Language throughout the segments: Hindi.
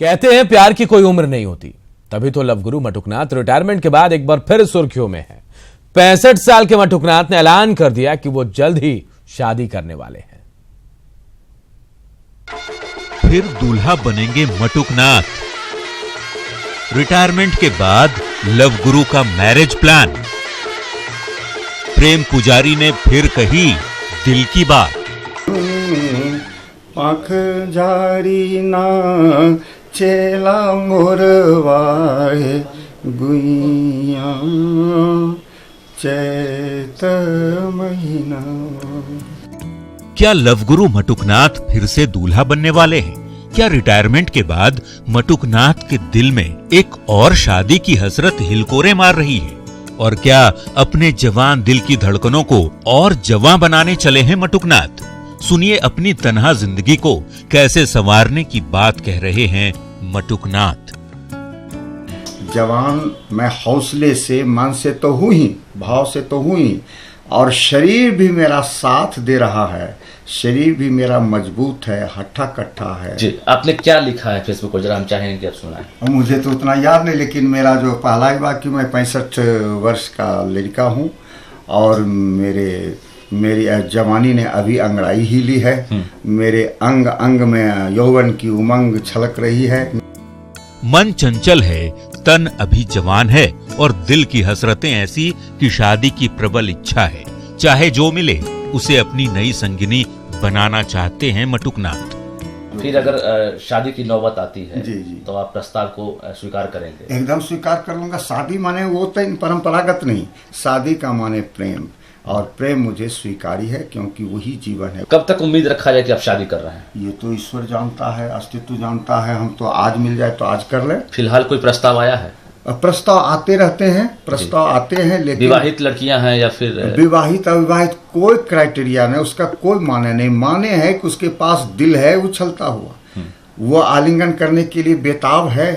कहते हैं प्यार की कोई उम्र नहीं होती, तभी तो लव गुरु मटुकनाथ रिटायरमेंट के बाद एक बार फिर सुर्खियों में है। 65 साल के मटुकनाथ ने ऐलान कर दिया कि वो जल्द ही शादी करने वाले हैं। फिर दूल्हा बनेंगे मटुकनाथ। रिटायरमेंट के बाद लव गुरु का मैरिज प्लान। प्रेम पुजारी ने फिर कही दिल की बात। पाख जारी ना चेला मोरवाए गुइया चैत महीना। क्या लव गुरु मटुकनाथ फिर से दूल्हा बनने वाले हैं? क्या रिटायरमेंट के बाद मटुकनाथ के दिल में एक और शादी की हसरत हिलकोरे मार रही है? और क्या अपने जवान दिल की धड़कनों को और जवां बनाने चले हैं मटुकनाथ? सुनिए अपनी तन्हा जिंदगी को कैसे संवारने की बात कह रहे हैं मटुकनाथ। जवान मैं हौसले से, मन से तो हूं ही, भाव से तो हूं ही, और शरीर भी मेरा साथ दे रहा है। शरीर भी मेरा मजबूत है, हट्ठा कट्ठा है। जी, आपने क्या लिखा है फेसबुक पर, जरा हम चाहेंगे कि आप सुनाएं। मुझे तो उतना याद नहीं, लेकिन मेरा जो पहला ही वाक्य, मैं 65 वर्ष का लड़का हूँ और मेरी जवानी ने अभी अंगड़ाई ही ली है। मेरे अंग अंग में यौवन की उमंग छलक रही है। मन चंचल है, तन अभी जवान है और दिल की हसरतें ऐसी कि शादी की प्रबल इच्छा है। चाहे जो मिले उसे अपनी नई संगिनी बनाना चाहते हैं मटुकनाथ। फिर अगर शादी की नौबत आती है जी जी, तो आप प्रस्ताव को स्वीकार करेंगे? एकदम स्वीकार कर लूंगा। शादी माने वो तो परंपरागत नहीं, शादी का माने प्रेम, और प्रेम मुझे स्वीकारी है क्योंकि वही जीवन है। कब तक उम्मीद रखा जाए कि आप शादी कर रहे हैं? ये तो ईश्वर जानता है, अस्तित्व जानता है। हम तो आज मिल जाए तो आज कर लें। फिलहाल कोई प्रस्ताव आया है? प्रस्ताव आते रहते हैं, प्रस्ताव आते हैं, लेकिन विवाहित लड़कियां हैं या फिर विवाहित अविवाहित कोई क्राइटेरिया नहीं, उसका कोई माने नहीं। माने है कि उसके पास दिल है उछलता हुआ, वो आलिंगन करने के लिए बेताब है।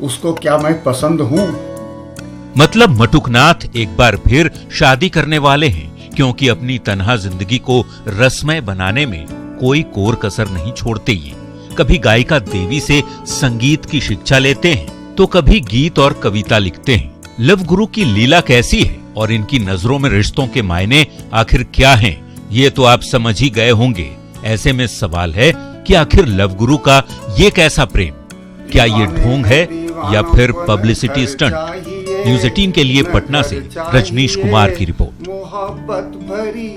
उसको क्या मैं पसंद हूँ? मतलब मटुकनाथ एक बार फिर शादी करने वाले हैं क्योंकि अपनी तन्हा जिंदगी को रसमय बनाने में कोई कोर कसर नहीं छोड़ते। ये कभी गायिका देवी से संगीत की शिक्षा लेते हैं तो कभी गीत और कविता लिखते हैं। लव गुरु की लीला कैसी है और इनकी नजरों में रिश्तों के मायने आखिर क्या हैं, ये तो आप समझ ही गए होंगे। ऐसे में सवाल है कि आखिर लव गुरु का ये कैसा प्रेम, क्या ये ढोंग है या फिर पब्लिसिटी स्टंट? न्यूज़ 18 के लिए पटना से रजनीश कुमार की रिपोर्ट। मोहब्बत भरी